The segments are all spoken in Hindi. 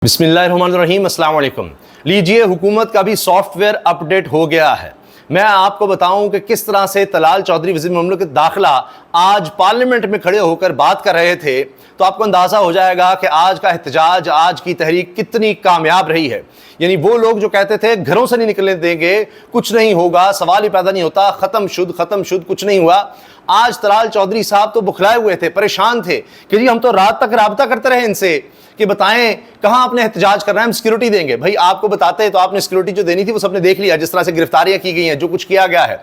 बिस्मिल्लाहिर्रहमानिर्रहीम, अस्सलाम वालेकुम। लीजिए, हुकूमत का भी सॉफ्टवेयर अपडेट हो गया है। मैं आपको बताऊं कि किस तरह से तलाल चौधरी वज़ीर मुमलिकत दाखिला आज पार्लियामेंट में खड़े होकर बात कर रहे थे, तो आपको अंदाजा हो जाएगा कि आज का एहतजाज, आज की तहरीक कितनी कामयाब रही है। यानी वो लोग जो कहते थे घरों से नहीं निकलने देंगे, कुछ नहीं होगा, सवाल ही पैदा नहीं होता, खत्म शुद्ध कुछ नहीं हुआ। आज तलाल चौधरी साहब तो बुखलाए हुए थे, परेशान थे कि जी हम तो रात तक राबता करते रहे इनसे कि बताएं कहां आपने एहतजाज करना है, हम सिक्योरिटी देंगे। भाई आपको बताते तो आपने सिक्योरिटी जो देनी थी वो सबने देख लिया, जिस तरह से गिरफ्तारियां की गई हैं, जो कुछ किया गया है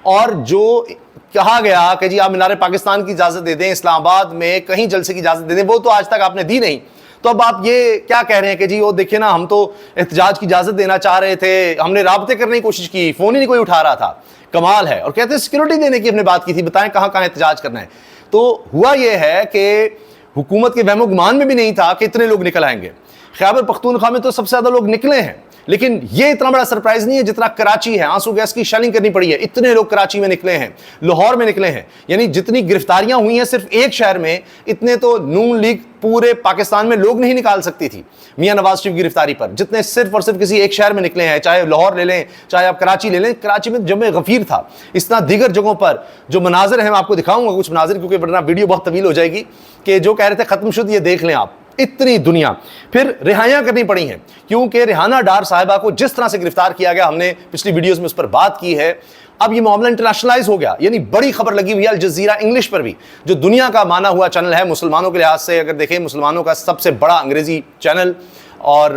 और जो कहा गया कि जी आप मीनार पाकिस्तान की इजाजत दे दें, इस्लामाबाद में कहीं जलसे की इजाजत दे दें, वो तो आज तक आपने दी नहीं। तो अब आप ये क्या कह रहे हैं कि जी वो देखिए ना, हम तो एहतजाज की इजाजत देना चाह रहे थे, हमने राबते करने की कोशिश की, फोन ही नहीं कोई उठा रहा था। कमाल है। और कहते हैं सिक्योरिटी देने की हमने बात की थी, बताएं कहां कहां एहतजाज करना है। तो हुआ यह है कि हुकूमत के वहमो गुमान में भी नहीं था कि इतने लोग निकल आएंगे। खैबर पख्तूनख्वा में तो सबसे ज्यादा लोग निकले हैं, लेकिन यह इतना बड़ा सरप्राइज नहीं है जितना कराची है। आंसू गैस की शेलिंग करनी पड़ी है, इतने लोग कराची में निकले हैं, लाहौर में निकले हैं। यानी जितनी गिरफ्तारियां हुई हैं सिर्फ एक शहर में, इतने तो नून लीग पूरे पाकिस्तान में लोग नहीं निकाल सकती थी मियां नवाज शरीफ की गिरफ्तारी पर, जितने सिर्फ और सिर्फ किसी एक शहर में निकले हैं। चाहे लाहौर ले लें, चाहे आप कराची ले लें। कराची में जमे गफीर था। इस तरह दीगर जगहों पर जो मनाजिर हैं, मैं आपको दिखाऊंगा कुछ मनाजिर, क्योंकि वरना वीडियो बहुत तवील हो जाएगी। कि जो कह रहे थे खत्म शुद्ध, ये देख लें आप, इतनी दुनिया। फिर रिहाइयां करनी पड़ी हैं, क्योंकि रेहाना डार साहिबा को जिस तरह से गिरफ्तार किया गया, हमने पिछली वीडियोस में उस पर बात की है। अब ये मामला इंटरनेशनलाइज हो गया, यानी बड़ी खबर लगी हुई है अल जजीरा इंग्लिश पर भी, जो दुनिया का माना हुआ चैनल है मुसलमानों के लिहाज से। अगर देखें, मुसलमानों का सबसे बड़ा अंग्रेजी चैनल और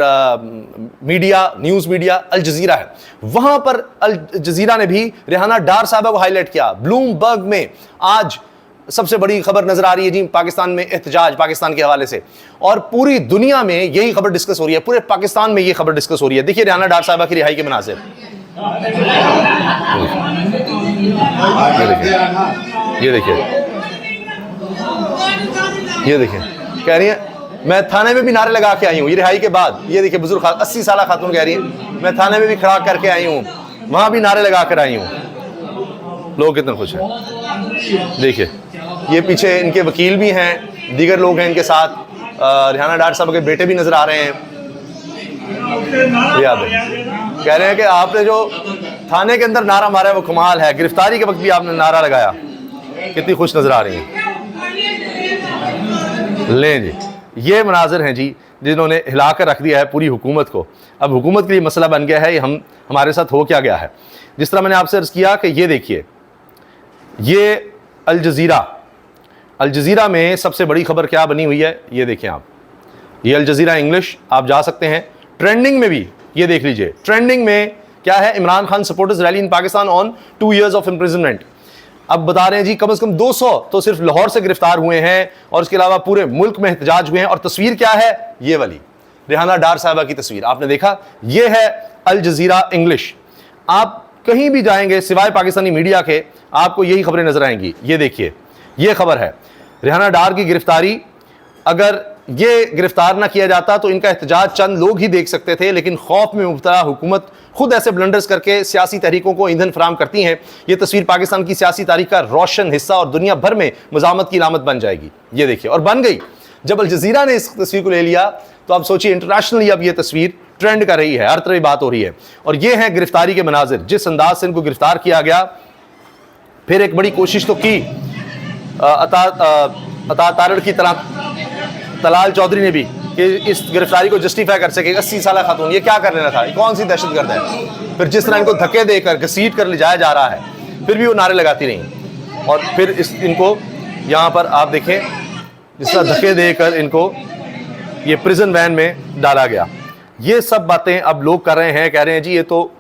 मीडिया, न्यूज़ मीडिया अल जजीरा है। वहां पर अल जजीरा ने भी रेहाना डार साहिबा को हाईलाइट किया। ब्लूमबर्ग में आज सबसे बड़ी खबर नजर आ रही है जी, पाकिस्तान में एहतजाज, पाकिस्तान के हवाले से। और पूरी दुनिया में यही खबर डिस्कस हो रही है, पूरे पाकिस्तान में यही खबर डिस्कस हो रही है। देखिए रेहाना डार साहिबा की रिहाई के मनाज़िर। ये देखिए, कह रही है मैं थाने में भी नारे लगा के आई हूँ ये रिहाई के बाद। ये देखिए बुजुर्ग 80 साल खातून कह रही है मैं थाने में भी खड़ा करके आई हूँ, वहां भी नारे लगा कर आई हूँ। लोग कितने खुश हैं। देखिए ये पीछे इनके वकील भी हैं, दीगर लोग हैं इनके साथ। रेहाना डार साहब के बेटे भी नजर आ रहे हैं। याद है, कह रहे हैं कि आपने जो थाने के अंदर नारा मारा है वो कमाल है, गिरफ्तारी के वक्त भी आपने नारा लगाया। कितनी खुश नजर आ रही हैं। लें जी, ये मनाजिर हैं जी जिन्होंने हिला कर रख दिया है पूरी हुकूमत को। अब हुकूमत के लिए मसला बन गया है हमारे साथ हो क्या गया है। जिस तरह मैंने आपसे अर्ज किया कि ये देखिए, ये अल जजीरा में सबसे बड़ी खबर क्या बनी हुई है, ये देखें आप। ये अल जजीरा इंग्लिश, आप जा सकते हैं। ट्रेंडिंग में भी ये देख लीजिए, ट्रेंडिंग में क्या है, Imran Khan supporters rally in Pakistan on 2 years of imprisonment. अब बता रहे हैं जी कम से कम 200 तो सिर्फ लाहौर से गिरफ्तार हुए हैं, और इसके अलावा पूरे मुल्क में एहतजाज हुए हैं। और तस्वीर क्या है, ये वाली रेहाना डार साहिबा की तस्वीर आपने देखा। ये है अल जजीरा इंग्लिश। आप कहीं भी जाएंगे सिवाय पाकिस्तानी मीडिया के, आपको यही खबरें नजर आएंगी। ये देखिए, ये खबर है रेहाना डार की गिरफ्तारी। अगर ये गिरफ्तार ना किया जाता तो इनका एहतजाज चंद लोग ही देख सकते थे, लेकिन खौफ में मुब्तला हुकूमत खुद ऐसे ब्लंडर्स करके सियासी तहरीकों को ईंधन फराहम करती हैं। ये तस्वीर पाकिस्तान की सियासी तारीख का रोशन हिस्सा और दुनिया भर में मज़ामत की इलामत बन जाएगी। ये देखिए, और बन गई। जब अल जजीरा ने इस तस्वीर को ले लिया तो आप सोचिए इंटरनेशनली अब ये तस्वीर ट्रेंड कर रही है, हर तरह बात हो रही है। और ये है गिरफ्तारी के मनाजिर, जिस अंदाज से इनको गिरफ्तार किया गया। फिर एक बड़ी कोशिश तो की अता तारड़ की तरह तलाल चौधरी ने भी कि इस गिरफ्तारी को जस्टिफाई कर सके। 80 साल खातून, ये क्या कर लेना था, कौन सी दहशतगर्द है। फिर जिस तरह इनको धक्के देकर घसीट कर ले जाया जा रहा है, फिर भी वो नारे लगाती नहीं। और फिर इनको यहाँ पर आप देखें, जिस तरह धक्के देकर इनको ये प्रिजन वैन में डाला गया। ये सब बातें अब लोग कर रहे हैं, कह रहे हैं जी ये तो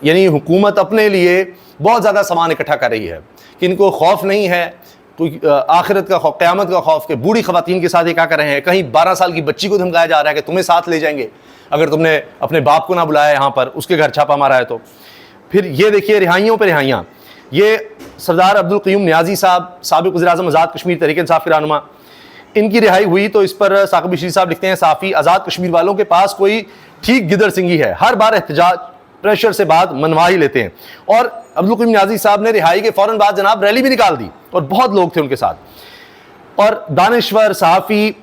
यानी हुकूमत अपने लिए बहुत ज़्यादा सामान इकट्ठा कर रही है, कि इनको खौफ नहीं है कोई आखिरत का खौफ, क़यामत का खौफ। के बूढ़ी ख़वातीन के साथ ये क्या कर रहे हैं, कहीं 12 साल की बच्ची को धमकाया जा रहा है कि तुम्हें साथ ले जाएंगे अगर तुमने अपने बाप को ना बुलाया यहाँ पर, उसके घर छापा मारा है तो। फिर ये देखिए रिहाइयों पर रिहाइयाँ। ये सरदार अब्दुल क़य्यूम नियाज़ी साहब, साबिक़ वज़ीर-ए-आज़म आज़ाद कश्मीर तहरीक इंसाफ़ के रहनुमा, इनकी रिहाई हुई तो इस पर साकिब बशीर साहब लिखते हैं, साफ़ी आज़ाद कश्मीर वालों के पास कोई ठीक गिदड़ सिंगी है, हर बार एहतजाज प्रेशर से बात मनवा ही लेते हैं। और अब्दुल क़य्यूम नियाज़ी साहब ने रिहाई के फ़ौरन बाद जनाब रैली भी निकाल दी, और बहुत लोग थे उनके साथ। और दानिश्वर सहाफ़ी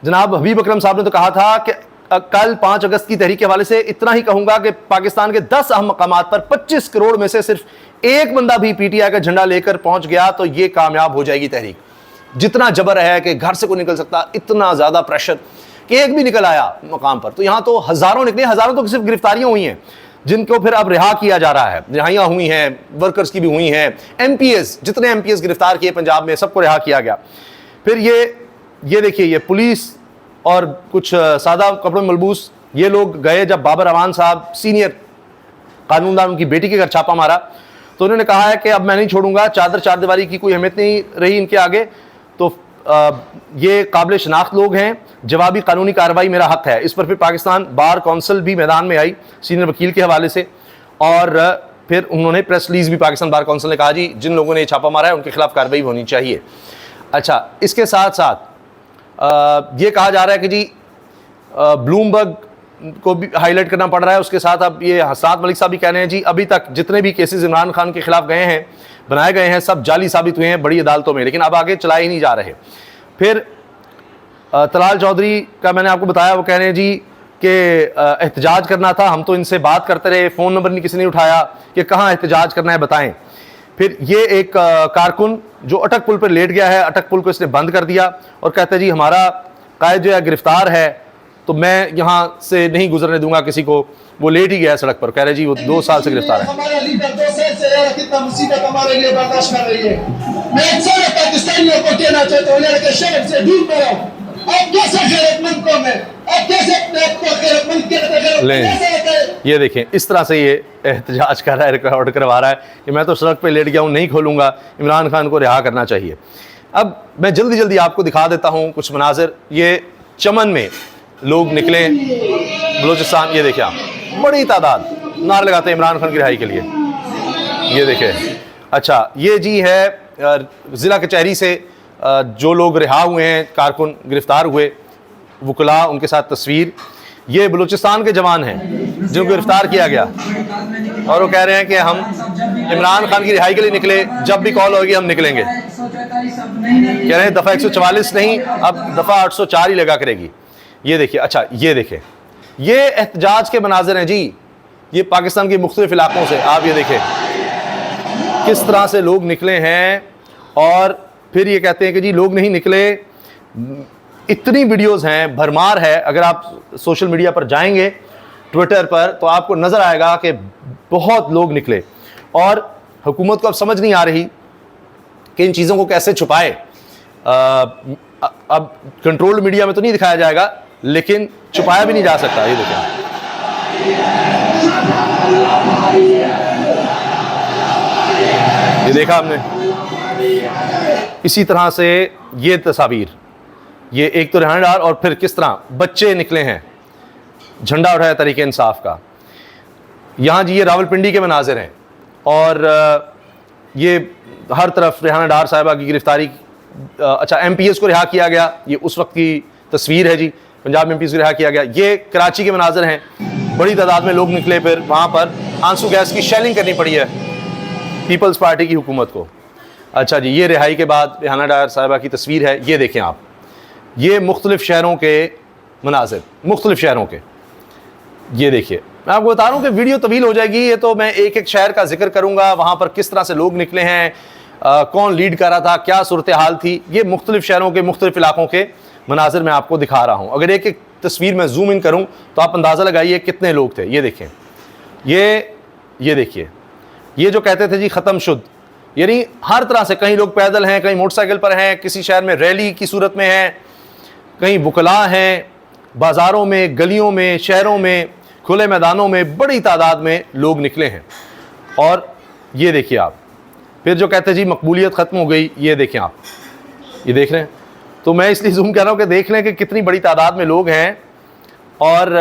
जनाब हबीब अकरम साहब ने तो कहा था कि कल 5 अगस्त की तहरीक के हवाले से इतना ही कहूंगा कि पाकिस्तान के 10 अहम मकामात पर 25 करोड़ में से सिर्फ एक बंदा भी पीटीआई का झंडा लेकर पहुंच गया तो यह कामयाब हो जाएगी तहरीक। जितना जबर है कि घर से कोई निकल सकता, इतना ज्यादा प्रेशर कि एक भी निकल आया मकाम पर, तो यहां तो हजारों निकले, हजारों तो सिर्फ गिरफ्तारियां हुई हैं जिनको फिर अब रिहा किया जा रहा है। रिहाइयां हुई हैं, वर्कर्स की भी हुई हैं, एमपीएस, जितने एमपीएस गिरफ्तार किए पंजाब में सबको रिहा किया गया। फिर ये देखिए, ये पुलिस और कुछ सादा कपड़ों में मलबूस ये लोग गए जब बाबर अमान साहब सीनियर कानूनदान उनकी बेटी के घर छापा मारा, तो उन्होंने कहा है कि अब मैं नहीं छोड़ूंगा, चादर चारदीवारी की कोई अहमियत नहीं रही इनके आगे। तो ये काबिल शनाख्त लोग हैं, जवाबी कानूनी कार्रवाई मेरा हक है। इस पर फिर पाकिस्तान बार कौंसिल भी मैदान में आई सीनियर वकील के हवाले से, और फिर उन्होंने प्रेस रिलीज भी पाकिस्तान बार कौंसिल ने कहा जी जिन लोगों ने ये छापा मारा है उनके खिलाफ कार्रवाई होनी चाहिए। अच्छा, इसके साथ साथ ये कहा जा रहा है कि जी ब्लूमबर्ग को भी हाईलाइट करना पड़ रहा है। उसके साथ अब ये हसनात मलिक साहब भी कह रहे हैं जी अभी तक जितने भी केसेस इमरान खान के खिलाफ गए हैं, बनाए गए हैं, सब जाली साबित हुए हैं बड़ी अदालतों में, लेकिन अब आगे चलाए ही नहीं जा रहे। फिर तलाल चौधरी का मैंने आपको बताया, वो कह रहे हैं जी कि एहतजाज करना था, हम तो इनसे बात करते रहे, फ़ोन नंबर नहीं किसी ने उठाया कि कहाँ एहतजाज करना है बताएं। फिर ये एक कारकुन जो अटक पुल पर लेट गया है, अटक पुल को इसने बंद कर दिया और कहता है जी हमारा कायद जो है गिरफ्तार है तो मैं यहाँ से नहीं गुजरने दूंगा किसी को। वो लेट ही गया सड़क पर, कह रहे जी वो 2 साल से गिरफ्तार है। हमारा लीडर 2 साल से यार कितना मुसीबत हमारे लिए बर्दाश्त कर रही है। मैं सारे पाकिस्तानियों को कहना चाहता हूँ यार कि शर्म से दूर करो। अब कैसे गैरतमंद कौम है, अब कैसे गैरतमंद ले ये देखें, इस तरह से ये एहतजाज कर रहा है, रिकॉर्ड करवा रहा है कि मैं तो सड़क पे लेट गया हूँ, नहीं खोलूंगा, इमरान खान को रिहा करना चाहिए। अब मैं जल्दी जल्दी आपको दिखा देता हूँ कुछ मनाजिर। ये चमन में लोग निकले बलूचिस्तान, ये देखिए आप, बड़ी तादाद नारे लगाते हैं इमरान खान की रिहाई के लिए, ये देखें। अच्छा, ये जी है ज़िला कचहरी से जो लोग रिहा हुए हैं, कारकुन गिरफ्तार हुए, वकला उनके साथ तस्वीर। ये बलूचिस्तान के जवान हैं जिनको गिरफ्तार किया गया और वो कह रहे हैं कि हम इमरान खान की रिहाई के लिए निकले, जब भी कॉल होगी हम निकलेंगे। कह रहे हैं दफ़ा 144 नहीं, अब दफ़ा 804 ही लगा करेगी। ये देखिए, अच्छा ये देखिए, ये एहतजाज के मनाजिर हैं जी, ये पाकिस्तान के मुख्तलिफ इलाकों से। आप ये देखें किस तरह से लोग निकले हैं, और फिर ये कहते हैं कि जी लोग नहीं निकले। इतनी वीडियोस हैं, भरमार है। अगर आप सोशल मीडिया पर जाएंगे, ट्विटर पर, तो आपको नज़र आएगा कि बहुत लोग निकले, और हुकूमत को अब समझ नहीं आ रही कि इन चीज़ों को कैसे छुपाए। अब कंट्रोल्ड मीडिया में तो नहीं दिखाया जाएगा, लेकिन छुपाया भी नहीं जा सकता। ये देखिए, ये देखा हमने। इसी तरह से ये तस्वीर, ये एक तो रिहाईदार, और फिर किस तरह बच्चे निकले हैं, झंडा उठाया तरीके इंसाफ का। यहाँ जी ये रावलपिंडी के मनाजिर हैं, और ये हर तरफ रेहाना डार साहिबा की गिरफ्तारी। अच्छा, एमपीएस को रिहा किया गया, ये उस वक्त की तस्वीर है जी, पंजाब में एमपीएस को रिहा किया गया। ये कराची के मनाजिर हैं, बड़ी तादाद में लोग निकले, फिर वहाँ पर आंसू गैस की शेलिंग करनी पड़ी है पीपल्स पार्टी की हुकूमत को। अच्छा जी, ये रिहाई के बाद रेहाना डार साहिबा की तस्वीर है, ये देखें आप। ये मुख्तलिफ शहरों के मनाजिर, मुख्तलिफ शहरों के, ये देखिए। मैं आपको बता रहा हूँ कि वीडियो तवील हो जाएगी, ये तो मैं एक एक शहर का जिक्र करूँगा, वहाँ पर किस तरह से लोग निकले हैं, कौन लीड कर रहा था, क्या सूरत हाल थी। ये मुख्तलिफ शहरों के मुख्तलिफ इलाकों के मनाजिर मैं आपको दिखा रहा हूँ। अगर एक एक तस्वीर में जूम इन करूँ तो आप अंदाज़ा लगाइए कितने लोग थे। ये देखें, ये देखिए, ये जो कहते थे जी ख़त्म शुद्ध, यानी हर तरह से, कहीं लोग पैदल हैं, कहीं मोटरसाइकिल पर हैं, किसी शहर में रैली की सूरत में हैं, कहीं वकला हैं, बाज़ारों में, गलियों में, शहरों में, खुले मैदानों में बड़ी तादाद में लोग निकले हैं। और ये देखिए आप, फिर जो कहते हैं जी मकबूलियत ख़त्म हो गई, ये देखें आप, ये देख रहे हैं। तो मैं इसलिए जूम कर रहा हूँ कि देख लें कि कितनी बड़ी तादाद में लोग हैं, और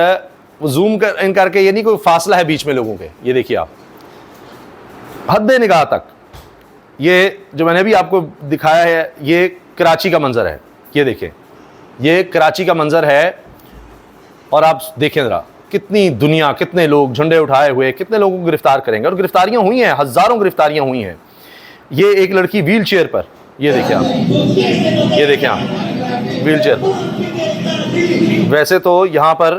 वो जूम इन करके, ये नहीं कोई फासला है बीच में लोगों के। ये देखिए आप, हद निगाह तक। ये जो मैंने भी आपको दिखाया है, ये कराची का मंजर है, ये देखें, ये कराची का मंजर है। और आप देखें ज़रा, कितनी दुनिया, कितने लोग झंडे उठाए हुए, कितने लोगों को गिरफ्तार करेंगे, और गिरफ्तारियां हुई हैं, हज़ारों गिरफ्तारियां हुई हैं। ये एक लड़की व्हील चेयर पर, ये देखें आप, ये देखें आप, व्हील चेयर। वैसे तो यहाँ पर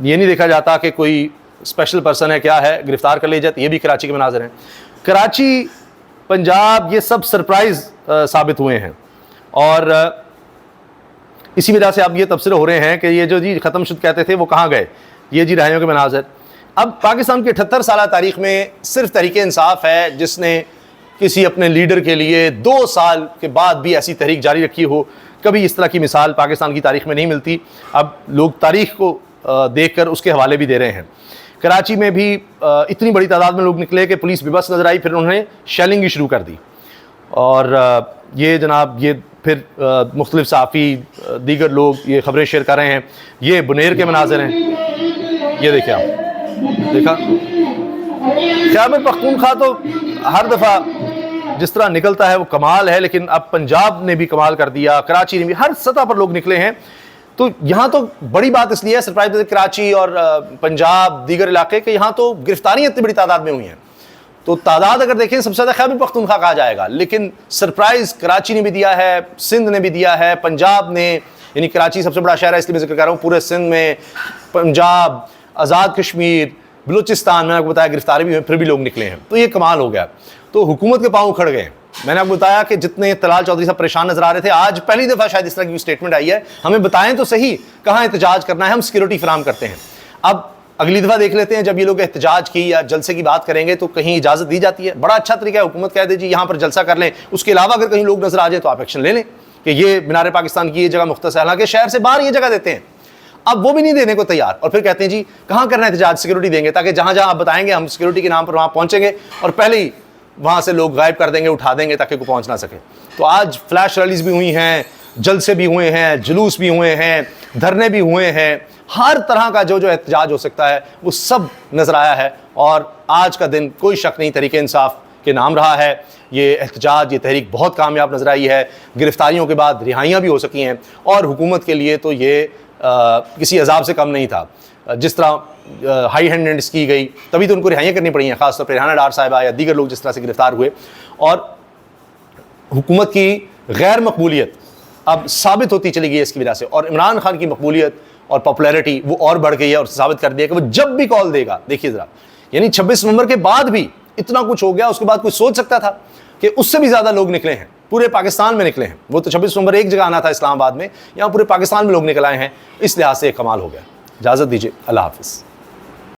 ये नहीं देखा जाता कि कोई स्पेशल पर्सन है क्या है, गिरफ्तार कर ले जाते। ये भी कराची के मनाज़र हैं। कराची, पंजाब, ये सब सरप्राइज़ साबित हुए हैं और इसी वजह से अब ये तबसरे हो रहे हैं कि ये जो जी ख़त्म शुद कहते थे वो कहाँ गए। ये जी रहाइयों के मनाज़र। अब पाकिस्तान की 78 साल तारीख़ में सिर्फ तहरीक इंसाफ है जिसने किसी अपने लीडर के लिए 2 साल के बाद भी ऐसी तहरीक जारी रखी हो। कभी इस तरह की मिसाल पाकिस्तान की तारीख़ में नहीं मिलती। अब लोग तारीख़ को देखकर उसके हवाले भी दे रहे हैं। कराची में भी इतनी बड़ी तादाद में लोग निकले कि पुलिस बेबस नज़र आई, फिर उन्होंने शेलिंग ही शुरू कर दी। और ये जनाब ये फिर मुख्तलिफ सहाफ़ी दीगर लोग ये ख़बरें शेयर कर रहे हैं। ये बुनेर के मनाज़र हैं, ये देखिए आप, देखा खैबर पख्तूनख्वा तो हर दफ़ा जिस तरह निकलता है वो कमाल है, लेकिन अब पंजाब ने भी कमाल कर दिया, कराची ने भी, हर सतह पर लोग निकले हैं। तो यहाँ तो बड़ी बात इसलिए है सरप्राइज कराची और पंजाब दीगर इलाके के, यहाँ तो गिरफ्तारियाँ इतनी बड़ी तादाद में हुई हैं। तो तादाद अगर देखें सबसे ज़्यादा खैबर पख्तूनख्वा कहा जाएगा, लेकिन सरप्राइज़ कराची ने भी दिया है, सिंध ने भी दिया है, पंजाब ने, यानी कराची सबसे बड़ा शहर है इसलिए मैं जिक्र कर रहा हूँ, पूरे सिंध में, पंजाब, आज़ाद कश्मीर, बलूचिस्तान, मैंने आपको बताया गिरफ्तारी भी हुई, फिर भी लोग निकले हैं। तो ये कमाल हो गया। तो हुकूमत के पाँव उखड़ गए। मैंने आपको बताया कि जितने तलाल चौधरी साहब परेशान नजर आ रहे थे, आज पहली दफ़ा शायद इस तरह की स्टेटमेंट आई है, हमें बताएं तो सही कहाँ एहतजाज करना है, हम सिक्योरिटी फराम करते हैं। अब अगली दफ़ा देख लेते हैं जब ये लोग एहतजाज की या जलसे की बात करेंगे तो कहीं इजाज़त दी जाती है। बड़ा अच्छा तरीका है, हुकूमत कह दे जी यहाँ पर जलसा कर लें, उसके अलावा अगर कहीं लोग नजर आ जाए तो आप एक्शन ले लें कि ये मीनार पाकिस्तान की ये जगह मुख्तस है, हालांकि शहर से बाहर ये जगह देते हैं। अब वो भी नहीं देने को तैयार, और फिर कहते हैं जी कहाँ करना है एहतजाज, सिक्योरिटी देंगे, ताकि जहाँ जहाँ आप बताएंगे हम सिक्योरिटी के नाम पर वहाँ पहुँचेंगे और पहले ही वहाँ से लोग गायब कर देंगे, उठा देंगे ताकि कोई पहुँच ना सके। तो आज फ्लैश रैलीज भी हुई हैं, जलसे भी हुए हैं, जुलूस भी हुए हैं, धरने भी हुए हैं, हर तरह का जो एहतजाज हो सकता है वो सब नज़र आया है। और आज का दिन कोई शक नहीं तहरीक इंसाफ के नाम रहा है। ये एहतजाज, ये तहरीक बहुत कामयाब नज़र आई है। गिरफ्तारियों के बाद रिहाइयाँ भी हो सकी हैं और हुकूमत के लिए तो ये किसी अजाब से कम नहीं था। जिस तरह हाई हैंडेडनेस की गई तभी तो उनको रिहाइयाँ करनी पड़ी हैं, खासतौर पर रेहाना डार साहिबा या दीगर लोग जिस तरह से गिरफ्तार हुए। और हुकूमत की गैर मकबूलियत अब साबित होती चली गई है इसकी वजह से, और इमरान खान की मकबूलियत और पॉपुलैरिटी वो और बढ़ गई है और साबित कर दिया कि वो जब भी कॉल देगा, देखिए ज़रा, यानी 26 नवंबर के बाद भी इतना कुछ हो गया, उसके बाद कोई सोच सकता था कि उससे भी ज़्यादा लोग निकले हैं, पूरे पाकिस्तान में निकले हैं। वो तो 26 नवंबर एक जगह आना था इस्लामाबाद में, यहाँ पूरे पाकिस्तान में लोग निकल आए हैं। इस लिहाज से कमाल हो गया। इजाज़त दीजिए, अल्लाह हाफ़िज़।